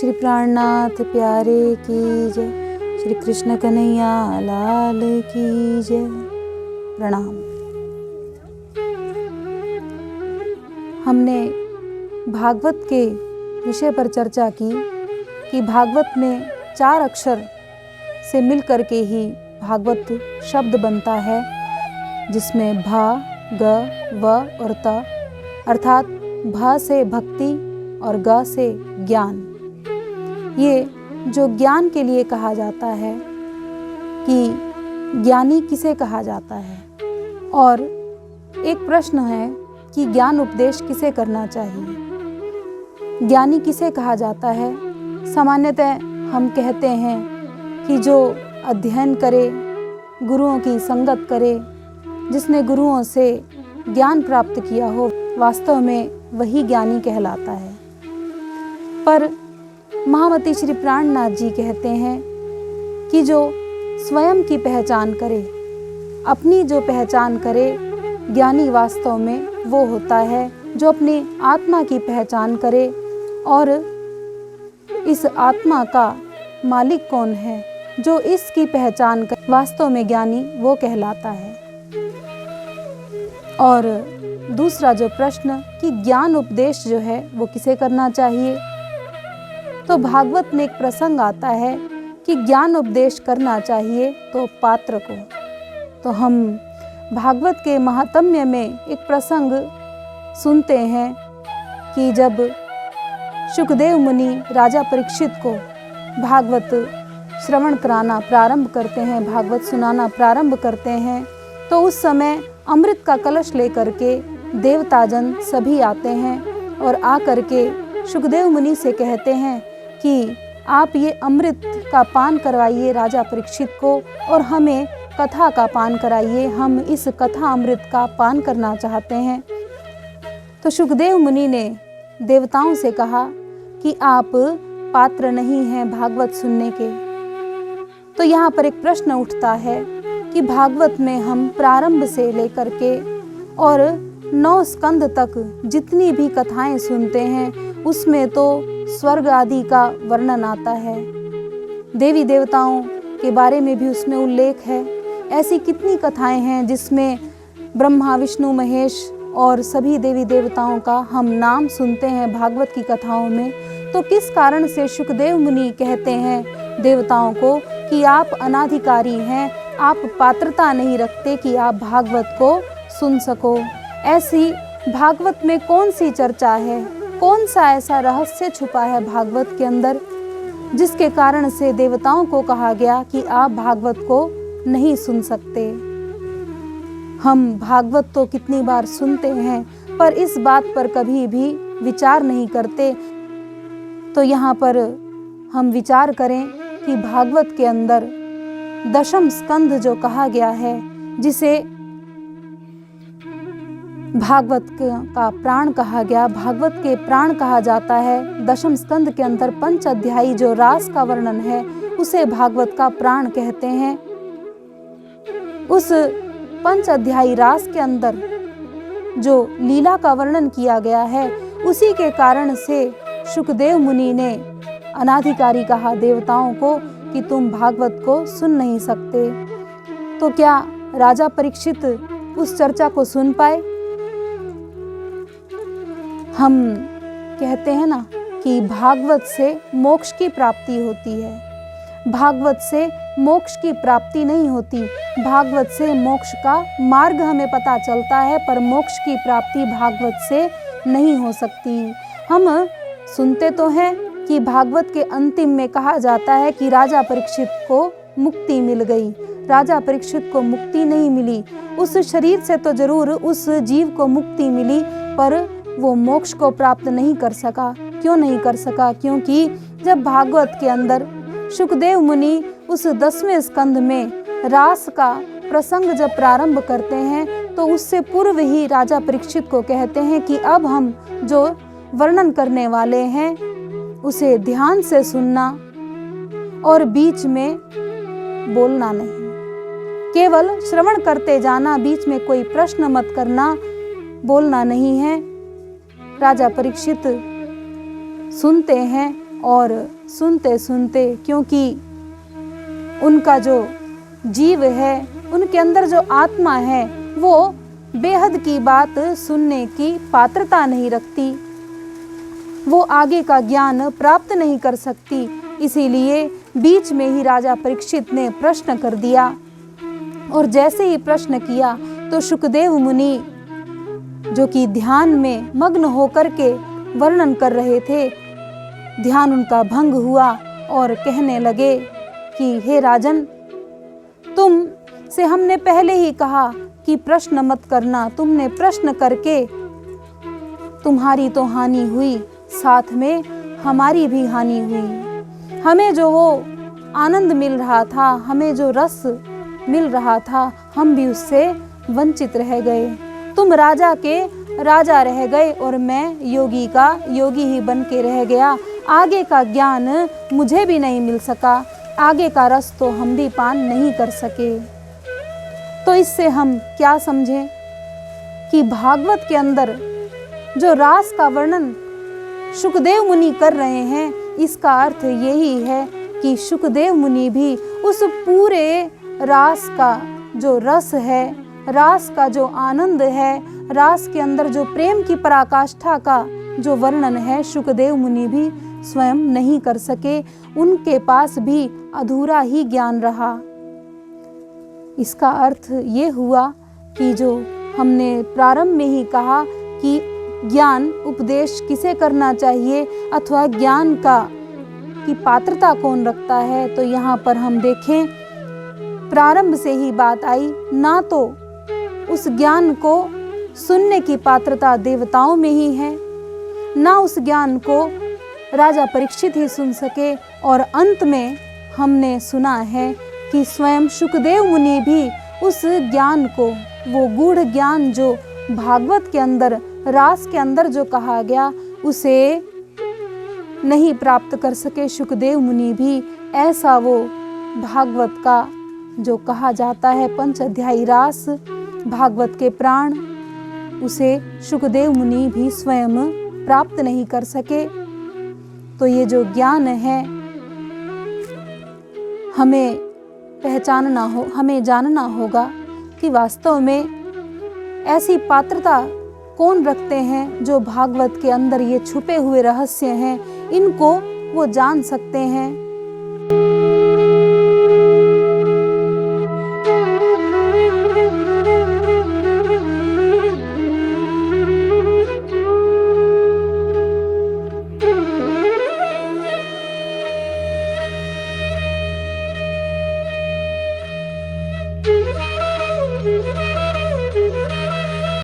श्री प्राणनाथ प्यारे की जय। श्री कृष्ण कन्हैया लाल की जय। प्रणाम। हमने भागवत के विषय पर चर्चा की कि भागवत में 4 अक्षर से मिलकर के ही भागवत शब्द बनता है, जिसमें भा, ग, व और त, अर्थात भा से भक्ति और ग से ज्ञान। ये जो ज्ञान के लिए कहा जाता है कि ज्ञानी किसे कहा जाता है, और एक प्रश्न है कि ज्ञान उपदेश किसे करना चाहिए, ज्ञानी किसे कहा जाता है। सामान्यतः हम कहते हैं कि जो अध्ययन करे, गुरुओं की संगत करे, जिसने गुरुओं से ज्ञान प्राप्त किया हो, वास्तव में वही ज्ञानी कहलाता है। पर महामती श्री प्राणनाथ जी कहते हैं कि जो स्वयं की पहचान करे, अपनी जो पहचान करे, ज्ञानी वास्तव में वो होता है जो अपनी आत्मा की पहचान करे, और इस आत्मा का मालिक कौन है, जो इसकी पहचान करे, वास्तव में ज्ञानी वो कहलाता है। और दूसरा जो प्रश्न कि ज्ञान उपदेश जो है वो किसे करना चाहिए, तो भागवत में एक प्रसंग आता है कि ज्ञान उपदेश करना चाहिए तो पात्र को। तो हम भागवत के महात्म्य में एक प्रसंग सुनते हैं कि जब शुकदेव मुनि राजा परीक्षित को भागवत श्रवण कराना प्रारंभ करते हैं, भागवत सुनाना प्रारंभ करते हैं, तो उस समय अमृत का कलश लेकर के देवताजन सभी आते हैं और आकर के शुकदेव मुनि से कहते हैं कि आप ये अमृत का पान करवाइए राजा परीक्षित को, और हमें कथा का पान कराइए, हम इस कथा अमृत का पान करना चाहते हैं। तो शुकदेव मुनि ने देवताओं से कहा कि आप पात्र नहीं हैं भागवत सुनने के। तो यहाँ पर एक प्रश्न उठता है कि भागवत में हम प्रारंभ से लेकर के और 9 स्कंद तक जितनी भी कथाएं सुनते हैं, उसमें तो स्वर्ग आदि का वर्णन आता है, देवी देवताओं के बारे में भी उसमें उल्लेख है। ऐसी कितनी कथाएं हैं जिसमें ब्रह्मा, विष्णु, महेश और सभी देवी देवताओं का हम नाम सुनते हैं भागवत की कथाओं में। तो किस कारण से शुकदेव मुनि कहते हैं देवताओं को कि आप अनाधिकारी हैं, आप पात्रता नहीं रखते कि आप भागवत को सुन सको। ऐसी भागवत में कौन सी चर्चा है, कौन सा ऐसा रहस्य छुपा है भागवत के अंदर, जिसके कारण से देवताओं को कहा गया कि आप भागवत को नहीं सुन सकते। हम भागवत तो कितनी बार सुनते हैं, पर इस बात पर कभी भी विचार नहीं करते। तो यहाँ पर हम विचार करें कि भागवत के अंदर 10म स्कंध जो कहा गया है, जिसे भागवत का प्राण कहा गया, भागवत के प्राण कहा जाता है। 10म स्कंद के अंदर 5 अध्यायी जो रास का वर्णन है, उसे भागवत का प्राण कहते हैं। उस 5 अध्यायी रास के अंदर जो लीला का वर्णन किया गया है, उसी के कारण से शुकदेव मुनि ने अनाधिकारी कहा देवताओं को कि तुम भागवत को सुन नहीं सकते। तो क्या राजा परीक्षित उस चर्चा को सुन पाए? हम कहते हैं ना कि भागवत से मोक्ष की प्राप्ति होती है, भागवत से मोक्ष की प्राप्ति नहीं होती। भागवत से मोक्ष का मार्ग हमें पता चलता है, पर मोक्ष की प्राप्ति भागवत से नहीं हो सकती। हम सुनते तो हैं कि भागवत के अंतिम में कहा जाता है कि राजा परीक्षित को मुक्ति मिल गई। राजा परीक्षित को मुक्ति नहीं मिली, उस शरीर से तो जरूर उस जीव को मुक्ति मिली, पर वो मोक्ष को प्राप्त नहीं कर सका। क्यों नहीं कर सका? क्योंकि जब भागवत के अंदर शुकदेव मुनि उस 10वें स्कंध में रास का प्रसंग जब प्रारंभ करते हैं, तो उससे पूर्व ही राजा परीक्षित को कहते हैं कि अब हम जो वर्णन करने वाले हैं उसे ध्यान से सुनना और बीच में बोलना नहीं, केवल श्रवण करते जाना, बीच में कोई प्रश्न मत करना, बोलना नहीं है। राजा परीक्षित सुनते हैं और सुनते सुनते, क्योंकि उनका जो जीव है, उनके अंदर जो आत्मा है, वो बेहद की बात सुनने की पात्रता नहीं रखती, वो आगे का ज्ञान प्राप्त नहीं कर सकती। इसीलिए बीच में ही राजा परीक्षित ने प्रश्न कर दिया, और जैसे ही प्रश्न किया तो शुकदेव मुनि, जो कि ध्यान में मग्न होकर के वर्णन कर रहे थे, ध्यान उनका भंग हुआ और कहने लगे कि हे राजन, तुम से हमने पहले ही कहा कि प्रश्न मत करना, तुमने प्रश्न करके तुम्हारी तो हानि हुई, साथ में हमारी भी हानि हुई। हमें जो वो आनंद मिल रहा था, हमें जो रस मिल रहा था, हम भी उससे वंचित रह गए। तुम राजा के राजा रह गए और मैं योगी का योगी ही बन के रह गया। आगे का ज्ञान मुझे भी नहीं मिल सका, आगे का रस तो हम भी पान नहीं कर सके। तो इससे हम क्या समझें कि भागवत के अंदर जो रास का वर्णन शुकदेव मुनि कर रहे हैं, इसका अर्थ यही है कि शुकदेव मुनि भी उस पूरे रास का जो रस है, रास का जो आनंद है, रास के अंदर जो प्रेम की पराकाष्ठा का जो वर्णन है, शुकदेव मुनि भी स्वयं नहीं कर सके। उनके पास भी अधूरा ही ज्ञान रहा। इसका अर्थ ये हुआ कि जो हमने प्रारंभ में ही कहा कि ज्ञान उपदेश किसे करना चाहिए अथवा ज्ञान की पात्रता कौन रखता है, तो यहाँ पर हम देखें प्रारंभ से ही बात आई, ना तो उस ज्ञान को सुनने की पात्रता देवताओं में ही है, ना उस ज्ञान को राजा परीक्षित ही सुन सके, और अंत में हमने सुना है कि स्वयं शुकदेव मुनि भी उस ज्ञान को, वो गूढ़ ज्ञान जो भागवत के अंदर, रास के अंदर जो कहा गया, उसे नहीं प्राप्त कर सके। शुकदेव मुनि भी ऐसा वो भागवत का जो कहा जाता है पंच अध्यायी रास, भागवत के प्राण, उसे शुकदेव मुनि भी स्वयं प्राप्त नहीं कर सके। तो ये जो ज्ञान है, हमें पहचानना हो, हमें जानना होगा कि वास्तव में ऐसी पात्रता कौन रखते हैं जो भागवत के अंदर ये छुपे हुए रहस्य हैं, इनको वो जान सकते हैं।